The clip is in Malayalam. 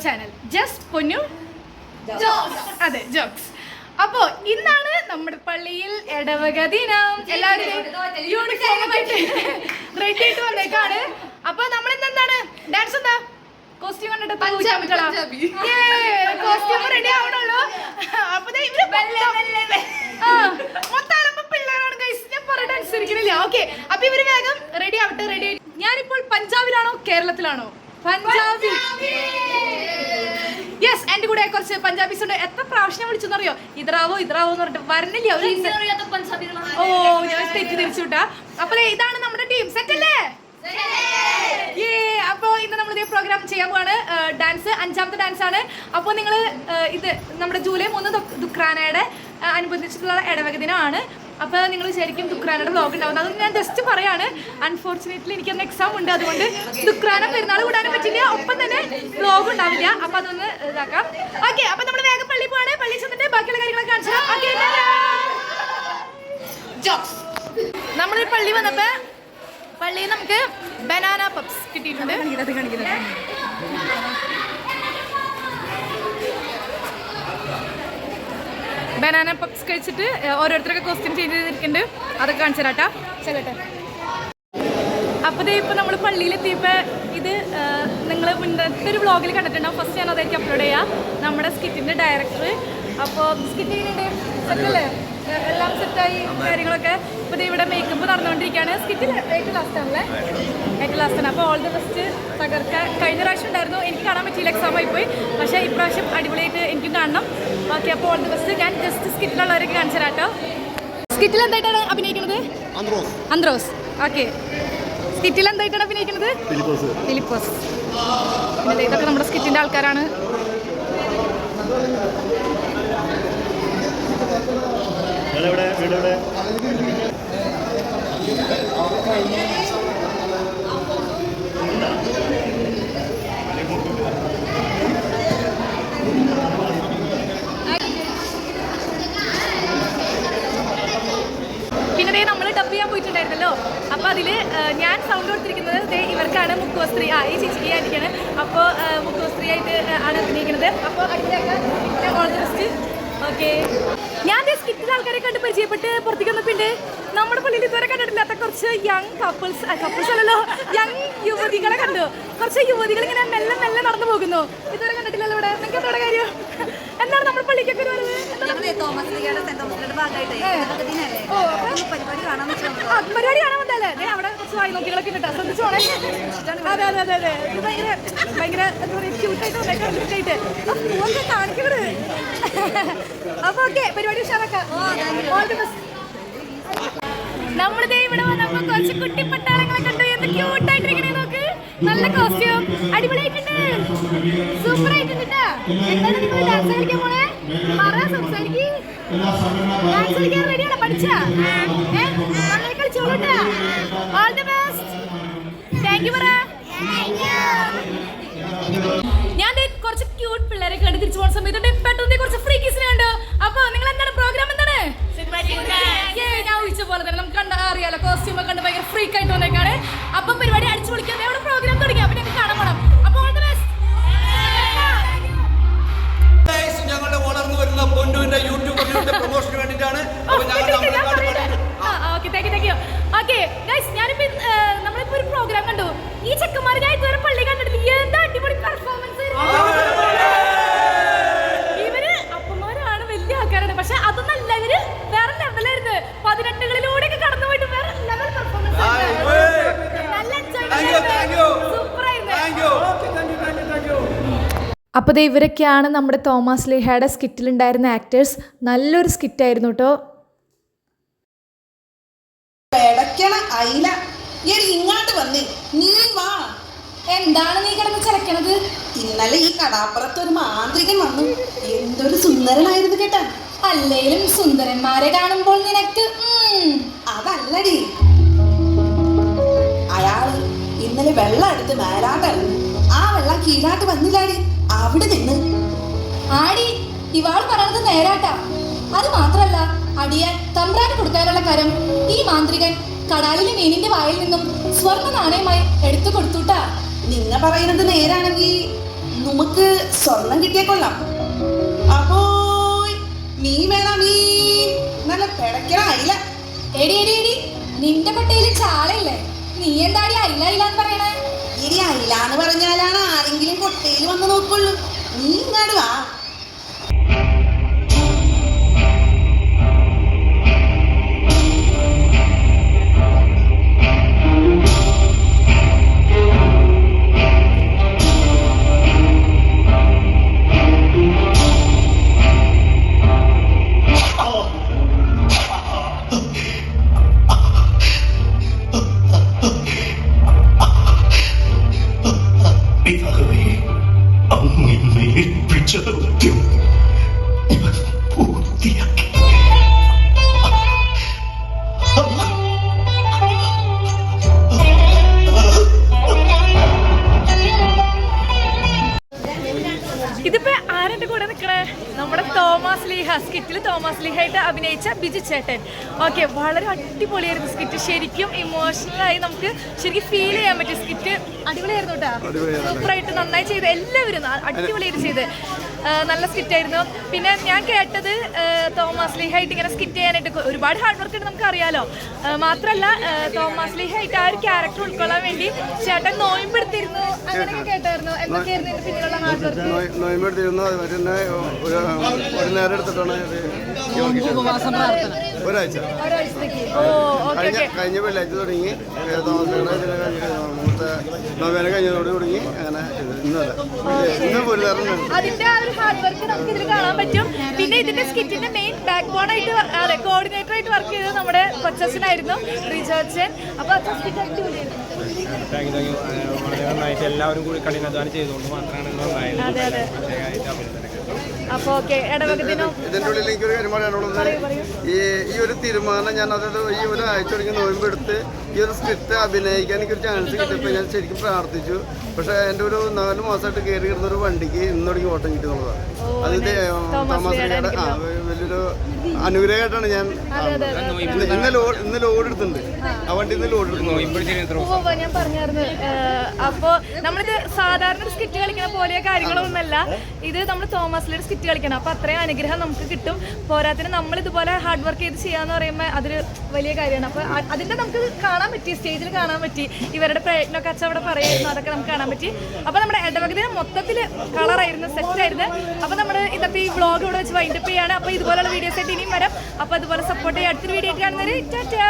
ചാനൽ ജസ്റ്റ് പൊന്നു അതെ ജോക്സ്. അപ്പോ ഇന്നാണ് നമ്മുടെ പള്ളിയിൽ ഇടവക ദിനം. എല്ലാവരും യൂണിഫോം റെഡി ആയിട്ട് വന്നേക്കാണ്. അപ്പൊ നമ്മൾ എന്താണ് ഡാൻസ് എന്താ കോസ്റ്റ്യൂം കണ്ടിട്ട് കോസ്റ്റ്യൂം റെഡി ആവണുള്ളൂ. അപ്പൊ മൊത്തം പിള്ളേരാണ് ഗൈസ്, ഞാൻ പറഞ്ഞിട്ട് അനുസരിക്കണില്ല. ഓക്കെ, അപ്പൊ ഇവര് വേഗം റെഡി ആവട്ടെ. റെഡി ആയി ഞാനിപ്പോൾ പഞ്ചാബിലാണോ കേരളത്തിലാണോ? പഞ്ചാബി. യെസ്, എന്റെ കൂടെ കുറച്ച് പഞ്ചാബീസ് ഉണ്ട്. എത്ര പ്രാവശ്യം വിളിച്ചെന്നറിയോ? ഇതറാവോ ഇതറാവോ എന്ന് പറഞ്ഞിട്ട് വരണില്ല. ഓ, ഞാൻ തെറ്റിദ്ധരിച്ചു വിട്ടാ. അപ്പൊ ഇതാണ് നമ്മുടെ ടീം. സെറ്റ് അല്ലേ? അപ്പൊ ഇന്ന് നമ്മൾ ഇതേ പ്രോഗ്രാം ചെയ്യാൻ പോവാണ്. ഡാൻസ് 5ാമത്തെ ഡാൻസ് ആണ്. അപ്പോൾ നിങ്ങൾ ഇത് നമ്മുടെ ജൂലൈ 3 ദുഃഖ്രാനയുടെ അനുബന്ധിച്ചിട്ടുള്ള ഇടവക ദിനമാണ്. അപ്പോൾ നിങ്ങൾ ശരിക്കും ദുഃഖ്രാനയുടെ വ്ലോഗ് ഉണ്ടാവുന്നത്. അതൊന്നും ഞാൻ ജസ്റ്റ് പറയാണ്. അൺഫോർച്ചുനേറ്റ്ലി എനിക്കൊന്ന് എക്സാം ഉണ്ട്, അതുകൊണ്ട് ദുഃഖ്രാന പെരുന്നാൾ കൂടാനും പറ്റില്ല, ഒപ്പം തന്നെ വ്ലോഗ് ഉണ്ടാവില്ല. അപ്പൊ അതൊന്ന് ഇതാക്കാം. ഓക്കെ, അപ്പൊ നമ്മൾ വേഗം പള്ളി പോവാണ്. പള്ളി ചെന്നിട്ട് ബാക്കിയുള്ള കാര്യങ്ങളൊക്കെ കാണിച്ചു തരാം. നമ്മൾ പള്ളി വന്നപ്പോ പള്ളിയിൽ നമുക്ക് ബനാന പപ്സ് കിട്ടിയിട്ടുണ്ട്. ബനാന പപ്സ് കഴിച്ചിട്ട് ഓരോരുത്തരൊക്കെ കോസ്റ്റ്യൂം ചേഞ്ച് ചെയ്തിട്ടുണ്ട്. അതൊക്കെ കാണിച്ചു തരാട്ടാ. ചെല്ലട്ടെ. അപ്പോൾ ഇപ്പം നമ്മൾ പള്ളിയിലെത്തിയപ്പോൾ ഇത് നിങ്ങൾ മുന്നത്തെ ഒരു വ്ളോഗിൽ കണ്ടിട്ടുണ്ടാവും. ഫസ്റ്റ് ഞാൻ അതായിരിക്കും അപ്ലോഡ് ചെയ്യുക. നമ്മുടെ സ്കിറ്റിൻ്റെ ഡയറക്ടർ. അപ്പോൾ സ്കിറ്റ് ചെയ്യുന്നുണ്ട്. സെറ്റല്ലേ? എല്ലാം സെറ്റായി കാര്യങ്ങളൊക്കെ. ഇപ്പോൾ ഇവിടെ മേക്കപ്പ് നടന്നുകൊണ്ടിരിക്കുകയാണ്. സ്കിറ്റിൽ ഏറ്റവും ലാസ്റ്റാണല്ലേ? ഏറ്റവും ലാസ്റ്റാണ്. അപ്പോൾ ഓൾ ദ ബെസ്റ്റ്. തകർക്കാൻ കഴിഞ്ഞ പ്രാവശ്യം ഉണ്ടായിരുന്നു, എനിക്ക് കാണാൻ പറ്റിയില്ല, എക്സാം ആയിപ്പോയി. പക്ഷേ ഇപ്രാവശ്യം അടിപൊളിയായിട്ട് എനിക്കും കാണണം. ഓക്കെ, അപ്പോൾ ഓൾ ദ ബെസ്റ്റ്. ഞാൻ ജസ്റ്റ് സ്കിറ്റിലുള്ളവരൊക്കെ കാണിച്ചു തരാം കേട്ടോ. സ്കിറ്റിൽ എന്തായിട്ടാണ് അഭിനയിക്കുന്നത്? അന്ത്രോസ്. ഓക്കെ, സ്കിറ്റിൽ എന്തായിട്ടാണ് അഭിനയിക്കുന്നത്? ഫിലിപ്പോസ്. പിന്നെ ഇതൊക്കെ നമ്മുടെ സ്കിറ്റിൻ്റെ ആൾക്കാരാണ്. പിന്നെ നമ്മൾ ഡബ് ചെയ്യാൻ പോയിട്ടുണ്ടായിരുന്നല്ലോ. അപ്പോൾ അതിൽ ഞാൻ സൗണ്ട് കൊടുത്തിരിക്കുന്നത് ഇവർക്കാണ്. മുക്കുവസ്ത്രീ. ഈ ചേച്ചിക്ക് ആയിരിക്കാണ്. അപ്പോൾ മുക്കുവസ്ത്രീ ആയിട്ട് ആണ് അഭിനയിക്കുന്നത്. അപ്പോൾ അതിലേക്ക് ഓൾ ദി ബെസ്റ്റ്. ഓക്കെ, ഞാൻ സ്കിറ്റിൽ ആൾക്കാരെ കണ്ട് പരിചയപ്പെട്ട് പുറത്തേക്ക് വന്നപ്പോണ്ട് നമ്മുടെ പള്ളിയിൽ ഇതുവരെ കണ്ടിട്ടില്ലാത്ത കുറച്ച് യങ് കപ്പിൾസ് അല്ലല്ലോ, യങ് യുവതികളെ കണ്ടു. കുറച്ച് യുവതികൾ ഇങ്ങനെ മെല്ലെ മെല്ലെ നടന്നു പോകുന്നു. ഇതുവരെ കണ്ടിട്ടില്ലല്ലോ ഇവിടെ. നിങ്ങൾക്ക് എന്തോടെ കാര്യം? എന്താണ് നമ്മുടെ പള്ളിക്കൊക്കെ പരിപാടി കാണാൻ വന്നല്ലേ? ഞാൻ അവിടെ കുറച്ച് വായി നോക്കികളൊക്കെ കിട്ടാം. ശ്രദ്ധിച്ചോളെ. അതെ അതെ അതെ അതെ. ഇത് ഭയങ്കര ഭയങ്കര എന്താ പറയുക, ക്യൂട്ടായിട്ട് വന്നേക്കാം. ക്യൂട്ടായിട്ട് പൂവൊക്കെ കാണിക്കുന്നത്. അപ്പൊ ഓക്കെ, പരിപാടി ഉഷാറാക്കാം. All the best. നമ്മളിതേ ഇവിടെ വന്നപ്പോ കുറച്ച് കുട്ടിപ്പട്ടാളങ്ങളെ കണ്ടു. എന്ത് ക്യൂട്ടായിട്ടിരിക്കണേ നോക്ക്. നല്ല കോസ്റ്റ്യൂം അടിപൊളിയായിട്ടുണ്ട്. സൂപ്പർ ആയിട്ടുണ്ട്. എന്താണ് നിങ്ങൾ ഡാൻസ് കളിക്കാൻ പോണേ? സംസാരിക്ക്. ഡാൻസ് കളിക്കാൻ റെഡിയാണോ? പഠിച്ചാ നന്നായി കളിച്ചോളൂട്ടാ. All the best. Thank you പറ. ഞാൻ കുറച്ച് ക്യൂട്ട് പിള്ളേരെ കണ്ട് തിരിച്ചു പോകുന്ന സമയത്ത് പെട്ടെന്ന് കുറച്ച് ഫ്രീക്കീസിനെ കണ്ടു. അപ്പൊ നിങ്ങൾ എന്താണ് പ്രോഗ്രാം? എന്താണ്? ഞാൻ ഒഴിച്ച പോലെ തന്നെ നമുക്ക് കണ്ടാ അറിയാലോ. കോസ്റ്റ്യൂം ഒക്കെ കണ്ട് ഭയങ്കര ഫ്രീക്ക് ആയിട്ട് വന്നേക്കാണ്. അപ്പൊ പരിപാടി അടിച്ചു പൊളിക്കാൻ അവിടെ പ്രോഗ്രാം തുടങ്ങി. അപ്പൊ ഞങ്ങൾക്ക് കാണാൻ പോകണം. അപ്പൊ ഓൾ ദി ബെസ്റ്റ്. ഞങ്ങളുടെ വളർന്നു വരുന്ന പൊന്നുവിന്റെ യൂട്യൂബ് പ്രൊമോഷന് വേണ്ടിയിട്ടാണ്. ഞാനിപ്പോ നമ്മളിപ്പോ ഒരു പ്രോഗ്രാം കണ്ടു. ഈ ചെക്കന്മാർ ഞാൻ ഇതുവരെ പള്ളി കണ്ടിട്ടില്ല. എന്താ അടിപൊളി പെർഫോമൻസ്. ഇവര് അപ്പന്മാരാണ്, വലിയ ആൾക്കാരാണ്. പക്ഷെ അതൊന്നല്ല, ഇവര് വേറെ ലെവലായിരുന്നു. 18കളിലൂടെയൊക്കെ കടന്നു പോയിട്ട് വേറെ ലെവൽ പെർഫോമൻസ്. നല്ല സൂപ്പറായിരുന്നു. അപ്പോൾ ഇവരൊക്കെയാണ് നമ്മുടെ തോമസ് ലീഹയുടെ സ്കിറ്റിലുണ്ടായിരുന്ന ആക്ടേഴ്സ്. നല്ലൊരു സ്കിറ്റായിരുന്നു കേട്ടോ. ഇങ്ങോട്ട് വന്നേ, നീ വാ. എന്താണ് നീ കിടന്ന് ചിലക്കണത്? ഇന്നലെ ഈ കടാപ്പുറത്ത് ഒരു മാന്ത്രികൻ വന്നു. എന്തൊരു സുന്ദരനായിരുന്നു കേട്ടാ. അല്ലേലും സുന്ദരന്മാരെ കാണുമ്പോൾ നിനക്ക് അതല്ലടി, അയാള് ഇന്നലെ വെള്ളം എടുത്ത് മേലാട്ടറിഞ്ഞു. ആ വെള്ളം കീഴാട്ട് വന്നില്ലാടി. അവിടെ നിന്ന് ആടി. ഇവാൾ പറയണത് നേരാട്ടാ. അത് മാത്രല്ല, അടിയാൻ തമ്പ്രാന് കൊടുക്കാനുള്ള കരം ഈ മാന്ത്രികൻ കടാലിലെ മീനിന്റെ വായിൽ നിന്നും സ്വർണ്ണ നാണയമായി എടുത്തു കൊടുത്തുട്ടാ. നിങ്ങ പറയുന്നത് നേരാണെങ്കിൽ നമുക്ക് സ്വർണം കിട്ടിയ കൊള്ളാം. അപ്പോ നീ വേണം നീ നല്ല പിടയ്ക്കണ അയില. എടി എടി എടി നിന്റെ പട്ടയില് ചാളയില്ലേ? നീ എന്താടി അയില അയിലാന്ന് പറയണേ? ഇനി അയിലാന്ന് പറഞ്ഞാലാണ് ആരെങ്കിലും കൊട്ടയിൽ വന്ന് നോക്കുള്ളൂ. നീ ഇങ്ങാട് വാ. പൂർത്തിയാക്കി. ഇതിപ്പോ ആരെന്റെ കൂടെ നിൽക്കണേ? നമ്മുടെ തോമസ് ലീഹ, സ്കിറ്റിൽ തോമസ് ലീഹ ആയിട്ട് അഭിനയിച്ച ബിജു ചേട്ടൻ. ഓക്കെ, വളരെ അടിപൊളിയായിരുന്നു സ്കിറ്റ്. ശരിക്കും ഇമോഷണലായി നമുക്ക് ശരിക്കും ഫീൽ ചെയ്യാൻ പറ്റും. സ്കിറ്റ് അടിപൊളിയായിരുന്നു കേട്ടോ, സൂപ്പറായിട്ട് നന്നായി ചെയ്ത് എല്ലാവരും അടിപൊളിയായിട്ട് ചെയ്ത് നല്ല സ്കിറ്റായിരുന്നു. പിന്നെ ഞാൻ കേട്ടത് തോമസ് ലീഹ ആയിട്ട് ഇങ്ങനെ സ്കിറ്റ് ചെയ്യാനായിട്ട് ഒരുപാട് ഹാർഡ് വർക്ക് ഉണ്ട്, നമുക്ക് അറിയാലോ. മാത്രമല്ല തോമസ് ലീഹ ആയിട്ട് ആ ഒരു ക്യാരക്ടർ ഉൾക്കൊള്ളാൻ വേണ്ടി ചേട്ടൻ നോയമ്പെടുത്തിരുന്നു, അങ്ങനെയൊക്കെ കേട്ടായിരുന്നു. എന്തൊക്കെയായിരുന്നു ഇതിന് പിന്നിലുള്ള ഹാർഡ് വർക്ക്? നോയമ്പെടുത്തിരുന്നു. അതുമാതിരി തന്നെ ഒരു നേരം എടുത്തിട്ടാണ് ഒരാഴ്ചത്തേക്ക്. ഓ ഓക്കെ. കഴിഞ്ഞ വെള്ളിയാഴ്ച തുടങ്ങി നവേന കഴിഞ്ഞതോട് തുടങ്ങി അങ്ങനെ ഇന്ന് ഒരു നേരം. അതിന്റെ ആ ഒരു ഹാർഡ് വർക്ക് നമുക്ക് ഇതിൽ കാണാൻ പറ്റും. പിന്നെ ഇതിന്റെ സ്കിറ്റിന്റെ മെയിൻ ബാക്ക് ബോൺ ആയിട്ട് അതെ കോർഡിനേറ്റർ ആയിട്ട് വർക്ക് ചെയ്തത് നമ്മുടെ കൊച്ചച്ഛനായിരുന്നു, റിജോച്ചൻ. അപ്പൊ അത് സ്കിറ്റ് അടിപൊളിയായിരുന്നു. എല്ലാവരും കൂടി കഠിനാധ്വാനം ചെയ്തുകൊണ്ട് മാത്രമാണ്. അതെ അതെ. അപ്പൊ ഓക്കെ, ഇടവകത്തിനോ ഇതിന്റെ ഉള്ളിൽ എനിക്കൊരു കാര്യം പറയാനുള്ളത്, ഈ ഒരു തീരുമാനം ഞാൻ അതായത് ഈ ഒരു ആഴ്ച തുടങ്ങി നോയമ്പെടുത്ത് ഈ ഒരു സ്ക്രിപ്റ്റ് അഭിനയിക്കാൻ എനിക്കൊരു ചാൻസ് കിട്ടിയപ്പോൾ ഞാൻ ശരിക്കും പ്രാർത്ഥിച്ചു. പക്ഷെ എൻ്റെ ഒരു 4 മാസമായിട്ട് കയറി കിടന്ന ഒരു വണ്ടിക്ക് ഇന്ന് തുടങ്ങി ഓട്ടം കിട്ടി എന്നുള്ളതാണ്. അതിന്റെ തോമസിന്റെ വലിയൊരു അനുഗ്രഹമായിട്ടാണ് ഞാൻ ഇന്ന് ലോഡ് എടുത്തിട്ടുണ്ട്. ആ വണ്ടി ഇന്ന് ലോഡ് എടുക്കുന്നു. ഞാൻ പറഞ്ഞായിരുന്നു. അപ്പോ നമ്മളിത് സാധാരണ ഒരു സ്കിറ്റ് കളിക്കണ പോലെ കാര്യങ്ങളൊന്നുമല്ല, ഇത് നമ്മൾ തോമസിലൊരു സ്കിറ്റ് കളിക്കണം. അപ്പൊ അത്രയും അനുഗ്രഹം നമുക്ക് കിട്ടും. പോരാത്തിന് നമ്മൾ ഇതുപോലെ ഹാർഡ് വർക്ക് ചെയ്ത് ചെയ്യാന്ന് പറയുമ്പോൾ അതൊരു വലിയ കാര്യമാണ്. അപ്പൊ അതിന്റെ നമുക്ക് കാണാൻ പറ്റി, സ്റ്റേജിൽ കാണാൻ പറ്റി. ഇവരുടെ പ്രയത്നമൊക്കെ അച്ഛൻ അവിടെ പറയായിരുന്നു, അതൊക്കെ നമുക്ക് കാണാൻ പറ്റി. അപ്പൊ നമ്മുടെ ഇടവകത്തിന് മൊത്തത്തിൽ കളറായിരുന്നു, സെറ്റായിരുന്നു. അപ്പൊ നമ്മൾ ഇന്നത്തെ ഈ വ്ളോഗ് ഇവിടെ വെച്ച് വൈൻഡപ്പ് ചെയ്യാണ്. അപ്പൊ ഇതുപോലുള്ള വീഡിയോസ് ആയിട്ട് ഇനിയും വരാം. അപ്പൊ അതുപോലെ സപ്പോർട്ട് ചെയ്യാൻ അടുത്തൊരു വീഡിയോ ആയിട്ട് കാണുന്നവര് ടാറ്റാ.